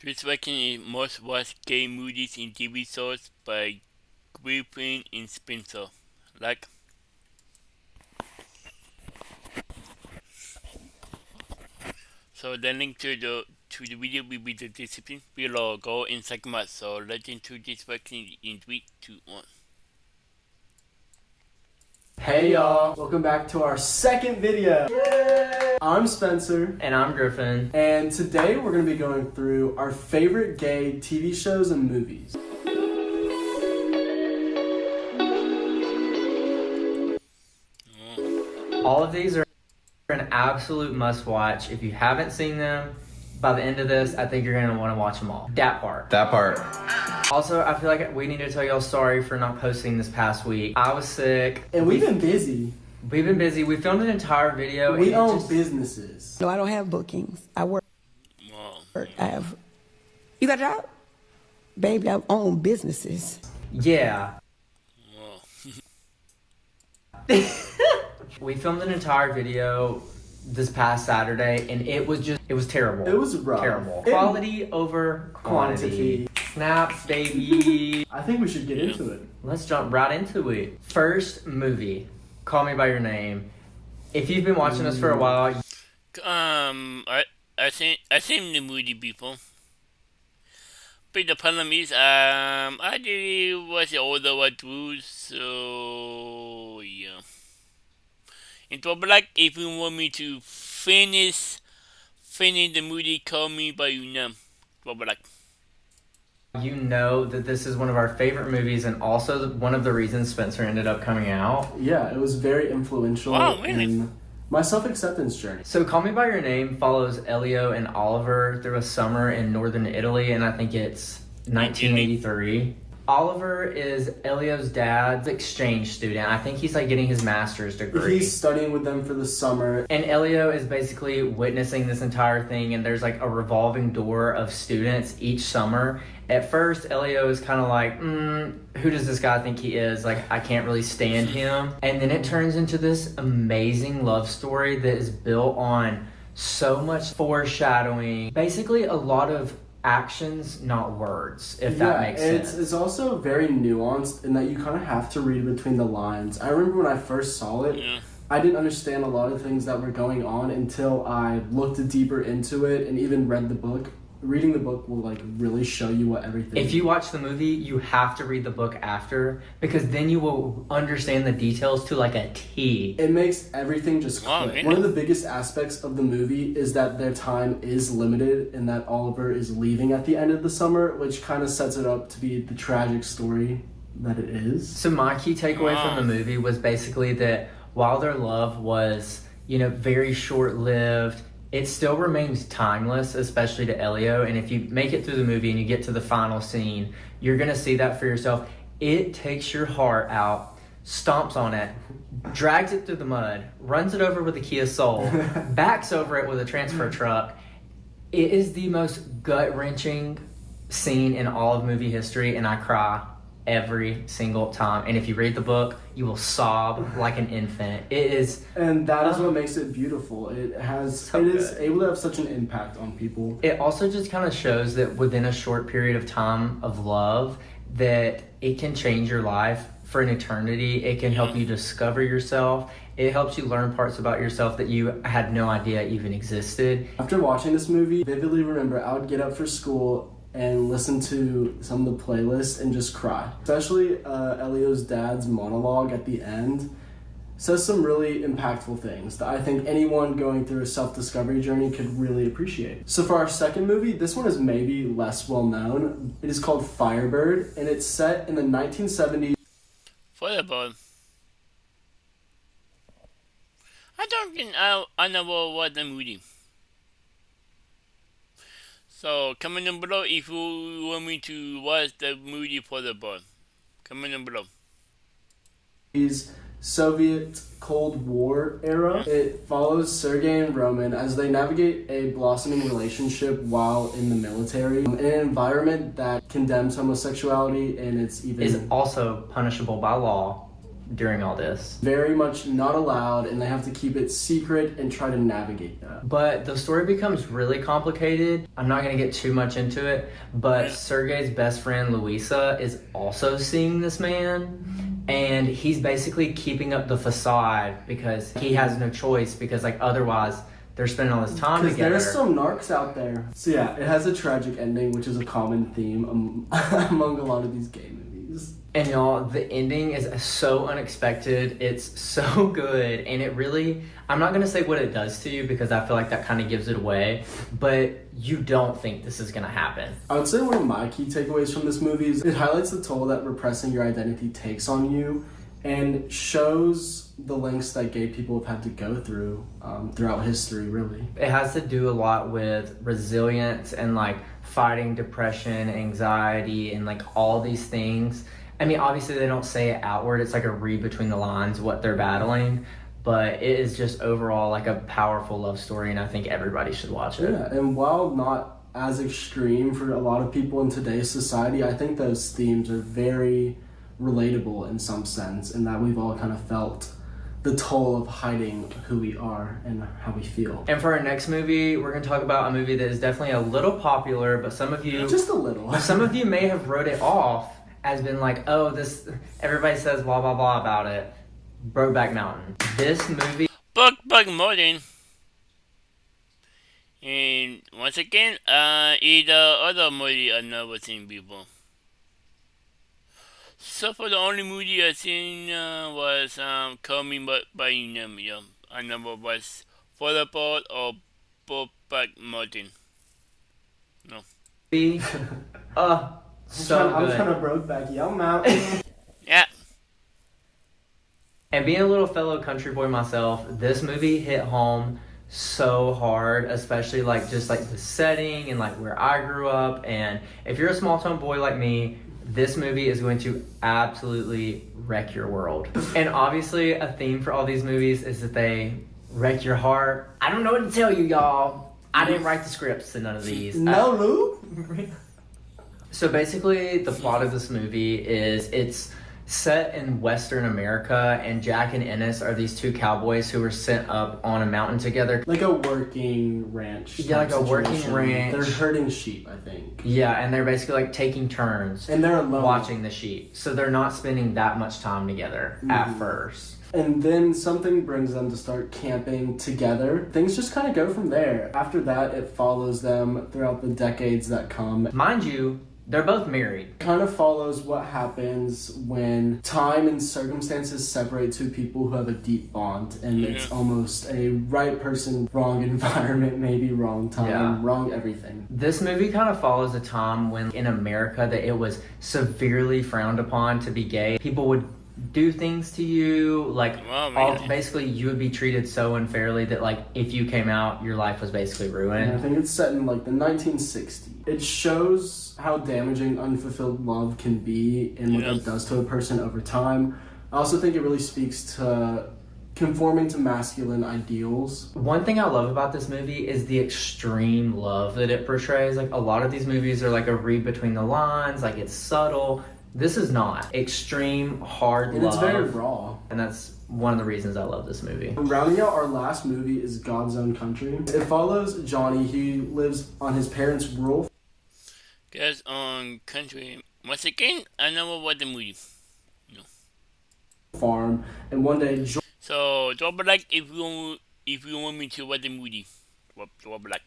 This weekend is most watched gay movies and TV shows by Griffin and Spencer. Like, so the link to the video will be the description below. Go and check them out. So let's into this weekend in 3, 2, 1. Hey y'all, welcome back to our second video. Yay! I'm Spencer. And I'm Griffin. And today we're going to be going through our favorite gay TV shows and movies. All of these are an absolute must watch. If you haven't seen them, by the end of this, I think you're going to want to watch them all. That part. Also, I feel like we need to tell y'all sorry for not posting this past week. I was sick. And we've been busy. We've been busy. We filmed an entire video. We own businesses. No, I don't have bookings. I work. Wow. I have. You got a job? Baby, I own businesses. Yeah. Wow. We filmed an entire video this past Saturday, and it was terrible. It was rough. Terrible. Quality over quantity. Snaps, baby. I think we should get into it. Let's jump right into it. First movie, Call Me by Your Name. If you've been watching us for a while, I seen the movie before. But the problem is, I did watch all the way through, so yeah. It will be like if you want me to finish the movie, Call Me by Your Name. It will be like. you know that this is one of our favorite movies and also one of the reasons Spencer ended up coming out. Yeah, it was very influential in my self-acceptance journey. So Call Me by Your Name follows Elio and Oliver through a summer in northern Italy, and I think it's 1983. Oliver is Elio's dad's exchange student. I think he's like getting his master's degree. He's studying with them for the summer. And Elio is basically witnessing this entire thing, and there's like a revolving door of students each summer. At first, Elio is kind of like, who does this guy think he is? Like, I can't really stand him. And then it turns into this amazing love story that is built on so much foreshadowing. Basically, a lot of actions, not words, if that makes sense. It's also very nuanced in that you kind of have to read between the lines. I remember when I first saw it, I didn't understand a lot of things that were going on until I looked deeper into it and even read the book. Reading the book will like really show you what everything If you watch the movie, you have to read the book after, because then you will understand the details to like a T. It makes everything just click. Really? One of the biggest aspects of the movie is that their time is limited and that Oliver is leaving at the end of the summer, which kind of sets it up to be the tragic story that it is. So my key takeaway from the movie was basically that while their love was, very short-lived, it still remains timeless, especially to Elio. And if you make it through the movie and you get to the final scene, you're going to see that for yourself. It takes your heart out, stomps on it, drags it through the mud, runs it over with a Kia Soul, backs over it with a transfer truck. It is the most gut-wrenching scene in all of movie history, and I cry every single time. And if you read the book, you will sob like an infant. It is, and that is what makes it beautiful. It is able to have such an impact on people. It also just kind of shows that within a short period of time of love, that it can change your life for an eternity. It can help you discover yourself. It helps you learn parts about yourself that you had no idea even existed. After watching this movie, vividly remember I would get up for school and listen to some of the playlists and just cry. Especially Elio's dad's monologue at the end says some really impactful things that I think anyone going through a self-discovery journey could really appreciate. So for our second movie, this one is maybe less well known. It is called Firebird, and it's set in the 1970s. Firebird. I don't think I never watched the movie. So comment down below if you want me to watch the movie Firebird. Comment down below. Soviet Cold War era. It follows Sergei and Roman as they navigate a blossoming relationship while in the military in an environment that condemns homosexuality, and it's also punishable by law. during all this. Very much not allowed, and they have to keep it secret and try to navigate that. But the story becomes really complicated. I'm not going to get too much into it, but Sergei's best friend Luisa is also seeing this man, and he's basically keeping up the facade because he has no choice, because like otherwise they're spending all this time together. There's some narcs out there. So yeah, it has a tragic ending, which is a common theme among a lot of these gay movies. And y'all, the ending is so unexpected. It's so good. And it really, I'm not going to say what it does to you because I feel like that kind of gives it away. But you don't think this is going to happen. I would say one of my key takeaways from this movie is it highlights the toll that repressing your identity takes on you and shows the lengths that gay people have had to go through throughout history, really. It has to do a lot with resilience and like fighting depression, anxiety, and like all these things. I mean, obviously they don't say it outward. It's like a read between the lines what they're battling. But it is just overall like a powerful love story, and I think everybody should watch it. Yeah, and while not as extreme for a lot of people in today's society, I think those themes are very relatable in some sense, in that we've all kind of felt the toll of hiding who we are and how we feel. And for our next movie, we're going to talk about a movie that is definitely a little popular, but some of you... Just a little. Some of you may have wrote it off as been like, oh, this... Everybody says blah, blah, blah about it. Brokeback Mountain. This movie... Brokeback Mountain. And once again, it's the other movie I've never seen before. So far, the only movie I've seen was Call Me by Your Name. Yeah, I never was Fortnite or Brokeback Mountain. No. So I'm good. trying to Brokeback Young Mountain. Yeah. And being a little fellow country boy myself, this movie hit home so hard, especially like just like the setting and like where I grew up. And if you're a small town boy like me, this movie is going to absolutely wreck your world. And obviously a theme for all these movies is that they wreck your heart. I don't know what to tell you, y'all. I didn't write the scripts to none of these. No, Lou? So basically the plot of this movie is it's set in Western America, and Jack and Ennis are these two cowboys who were sent up on a mountain together. Like a working ranch. Yeah, like a working ranch. They're herding sheep, I think. Yeah, and they're basically like taking turns and they're alone watching the sheep. So they're not spending that much time together at first. And then something brings them to start camping together. Things just kind of go from there. After that, it follows them throughout the decades that come. Mind you, they're both married. Kind of follows what happens when time and circumstances separate two people who have a deep bond, and it's almost a right person, wrong environment, maybe wrong time, wrong everything. This movie kind of follows a time when in America that it was severely frowned upon to be gay. People would do things to you, like basically you would be treated so unfairly that like if you came out, your life was basically ruined. And I think it's set in like the 1960s. It shows how damaging unfulfilled love can be and what that does to a person over time. I also think it really speaks to conforming to masculine ideals. One thing I love about this movie is the extreme love that it portrays. Like a lot of these movies are like a read between the lines, like it's subtle. This is not. Extreme, hard and love. And it's very raw. And that's one of the reasons I love this movie. Rounding out our last movie is God's Own Country. It follows Johnny. He lives on his parents' rural God's Own Country. Once again, I never watched the movie. No. Farm. And one day... So, drop a like if you want me to watch the movie. Drop a like.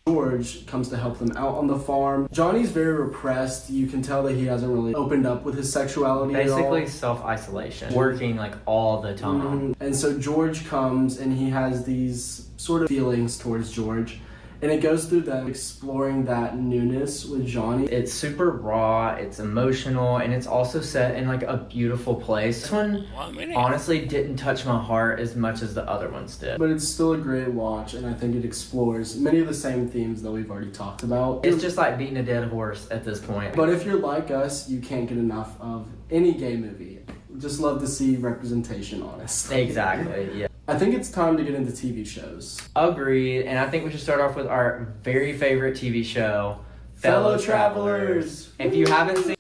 George comes to help them out on the farm. Johnny's very repressed. You can tell that he hasn't really opened up with his sexuality basically at all. Self-isolation. Working like all the time. And so George comes and he has these sort of feelings towards George. And it goes through them exploring that newness with Johnny. It's super raw, it's emotional, and it's also set in like a beautiful place. This one honestly didn't touch my heart as much as the other ones did. But it's still a great watch, and I think it explores many of the same themes that we've already talked about. It's just like beating a dead horse at this point. But if you're like us, you can't get enough of any gay movie. Just love to see representation, honestly. Exactly, yeah. I think it's time to get into TV shows. Agreed, and I think we should start off with our very favorite TV show, Fellow Travelers. If you haven't seen...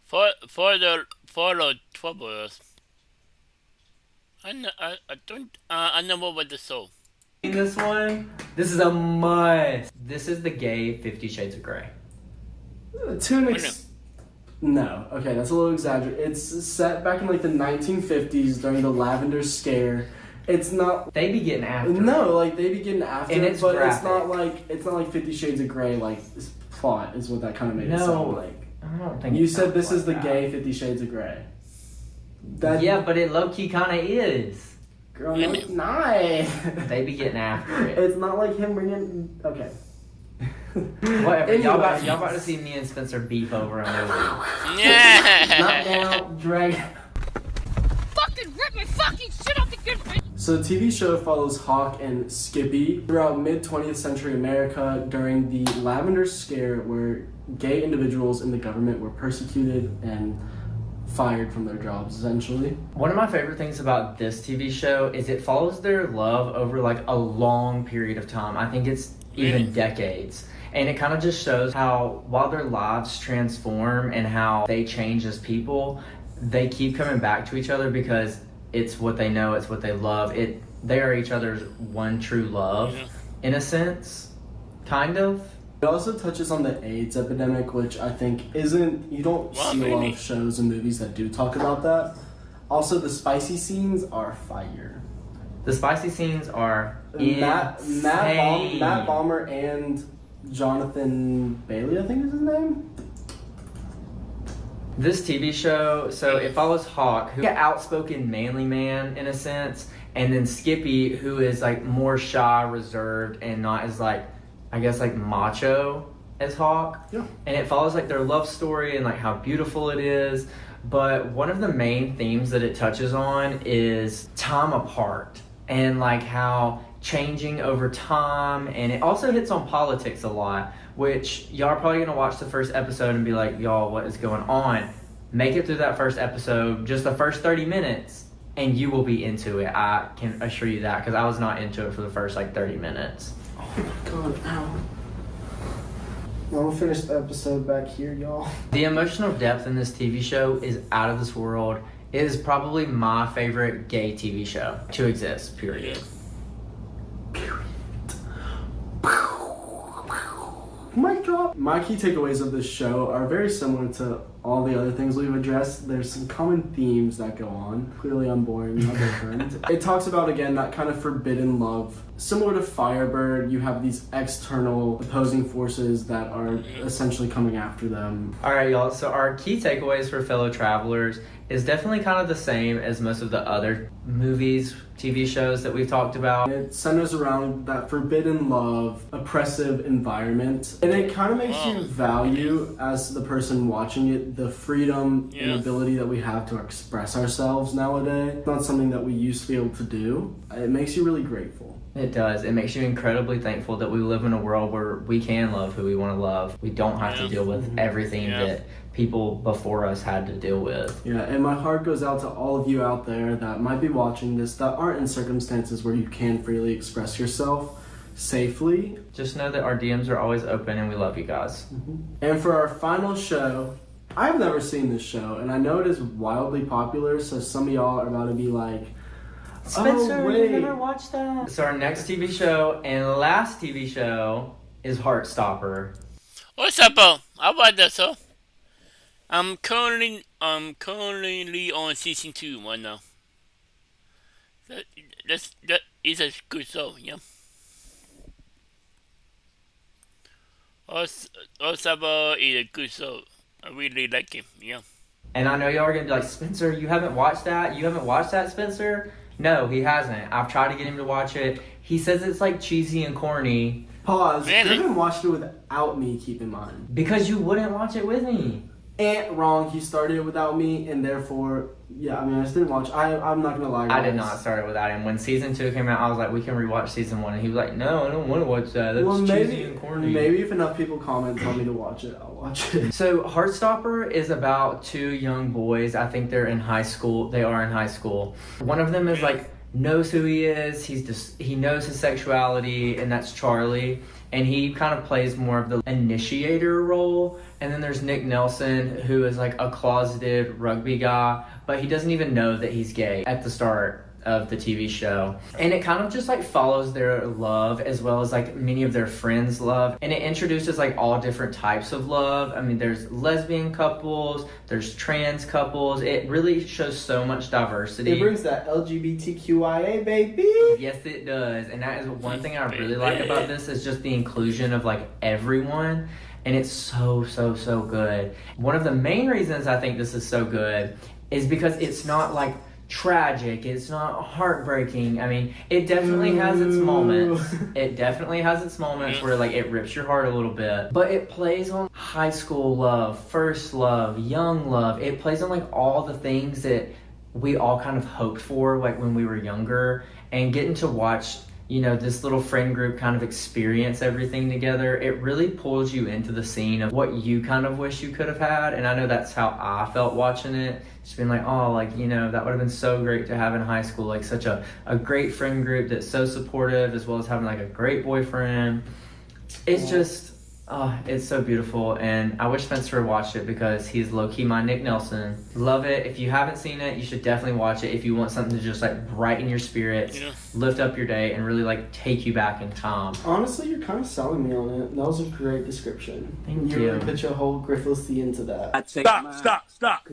For the travelers. I don't. I know more about the soul. In this one, this is a must. This is the gay 50 Shades of Grey. To an No, okay, that's a little exaggerated. It's set back in like the 1950s during the Lavender Scare. It's not. They be getting after it. No, like they be getting after And it, it's but graphic. it's not like 50 Shades of Grey like plot is what that kind of made it sound like. I don't think You it said sounds this like is the that. gay 50 Shades of Grey. Yeah, but it low key kind of is. Girl, no, it's not. They be getting after it. It's not like him bringing. Okay. Whatever. Y'all Anyways. about to see me and Spencer beef over a movie. Yeah. Knock down, drag. Fucking rip my fucking shit off the good. So the TV show follows Hawk and Skippy throughout mid-20th century America during the Lavender Scare, where gay individuals in the government were persecuted and fired from their jobs, essentially. One of my favorite things about this TV show is it follows their love over like a long period of time. I think it's even decades. And it kind of just shows how while their lives transform and how they change as people, they keep coming back to each other because it's what they know, it's what they love. They are each other's one true love, in a sense, kind of. It also touches on the AIDS epidemic, which I think you don't see a lot of shows and movies that do talk about that. Also, the spicy scenes are fire. The spicy scenes are Matt insane. Balmer and Jonathan Bailey, I think is his name. This TV show, so it follows Hawk, who's an outspoken manly man in a sense, and then Skippy, who is like more shy, reserved, and not as like, I guess like macho as Hawk. Yeah. And it follows like their love story and like how beautiful it is. But one of the main themes that it touches on is time apart and like how changing over time, and it also hits on politics a lot, which y'all are probably gonna watch the first episode and be like, y'all, what is going on? Make it through that first episode, just the first 30 minutes, and you will be into it. I can assure you that, because I was not into it for the first like 30 minutes. Oh my god, ow. Well, we'll finish the episode back here, y'all. The emotional depth in this TV show is out of this world. It is probably my favorite gay TV show to exist, period. Mic drop. My key takeaways of this show are very similar to all the other things we've addressed. There's some common themes that go on. Clearly I'm boring, not different. It talks about, again, that kind of forbidden love. Similar to Firebird, you have these external opposing forces that are essentially coming after them. Alright, y'all, so our key takeaways for fellow travelers is definitely kind of the same as most of the other movies, TV shows that we've talked about. It centers around that forbidden love, oppressive environment, and it kind of makes you value, as the person watching it, the freedom and ability that we have to express ourselves nowadays. It's not something that we used to be able to do. It makes you really grateful. It does. It makes you incredibly thankful that we live in a world where we can love who we want to love. We don't have to deal with everything that people before us had to deal with. Yeah, and my heart goes out to all of you out there that might be watching this that aren't in circumstances where you can freely express yourself safely. Just know that our DMs are always open and we love you guys. And for our final show, I've never seen this show, and I know it is wildly popular, so some of y'all are about to be like, Spencer, oh, wait. you never watched that? So our next TV show and last TV show is Heartstopper. What's up, How about that, so? I'm currently on season 2 right now. That is a good show, yeah. Heartstopper is a good show. I really like it, yeah. And I know y'all are going to be like, Spencer, you haven't watched that? You haven't watched that, Spencer? No, he hasn't. I've tried to get him to watch it. He says it's like cheesy and corny. Pause. Really? You haven't watched it without me, keep in mind. Because you wouldn't watch it with me. Wrong. He started it without me, and therefore, yeah, I mean, I just didn't watch. I'm not gonna lie, guys. I did not start it without him. When season 2 came out, I was like, we can rewatch season 1. And he was like, no, I don't want to watch that. That's cheesy and corny. Maybe if enough people comment, tell me to watch it, I'll watch it. So Heartstopper is about 2 young boys. I think they're in high school. They are in high school. One of them is like, knows who he is. He knows his sexuality, and that's Charlie. And he kind of plays more of the initiator role. And then there's Nick Nelson, who is like a closeted rugby guy, but he doesn't even know that he's gay at the start. of the TV show. And it kind of just like follows their love as well as like many of their friends' love. And it introduces like all different types of love. I mean, there's lesbian couples, there's trans couples. It really shows so much diversity. It brings that LGBTQIA, baby. Yes, it does. And that is one thing I really like about this is just the inclusion of like everyone. And it's so good. One of the main reasons I think this is so good is because it's not like tragic, it's not heartbreaking. I mean, it definitely has its moments. It definitely has its moments where like it rips your heart a little bit. But it plays on high school love, first love, young love. It plays on like all the things that we all kind of hoped for like when we were younger, and getting to watch, you know, this little friend group kind of experience everything together. It really pulls you into the scene of what you kind of wish you could have had. And I know that's how I felt watching it. Just being like, oh, like, you know, that would have been so great to have in high school. Like such a great friend group that's so supportive, as well as having like a great boyfriend. It's just, it's so beautiful. And I wish Spencer watched it because he's low-key my Nick Nelson. Love it. If you haven't seen it, you should definitely watch it if you want something to just like brighten your spirits, lift up your day, and really like take you back in time. Honestly, you're kind of selling me on it. That was a great description. Thank you. You really put your whole Griffithsy into that. Stop.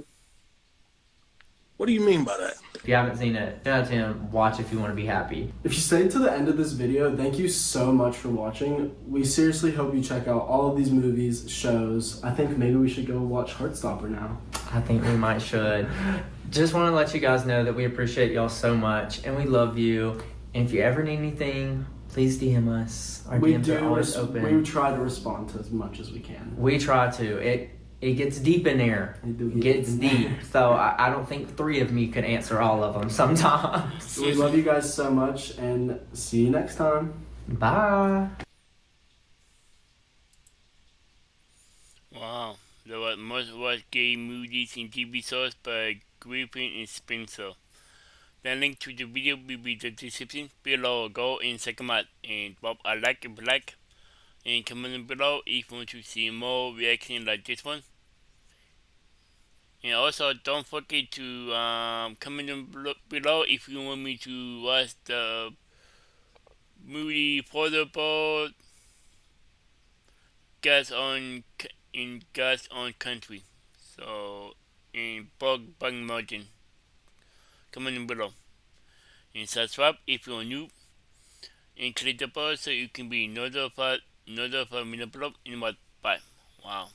What do you mean by that? If you haven't seen it, 10 out of 10, watch if you want to be happy. If you stayed to the end of this video, thank you so much for watching. We seriously hope you check out all of these movies, shows. I think maybe we should go watch Heartstopper now. I think we might should. Just want to let you guys know that we appreciate y'all so much and we love you. And if you ever need anything, please DM us. Our DMs are always open. We try to respond to as much as we can. We try to. It gets deep in there. It gets deep. So I don't think 3 of me could answer all of them sometimes. We love you guys so much, and see you next time. Bye. Wow, that was most watched gay movies and TV shows by Griffin and Spencer. The link to the video will be in the description below. Go and check them out and drop a like if you like, and comment below if you want to see more reactions like this one. And also, don't forget to comment below if you want me to watch the movie Portable Gas on Country. So, in Bug Mountain. Comment below. And subscribe if you're new. And click the bell so you can be notified when I upload in my bye. Wow.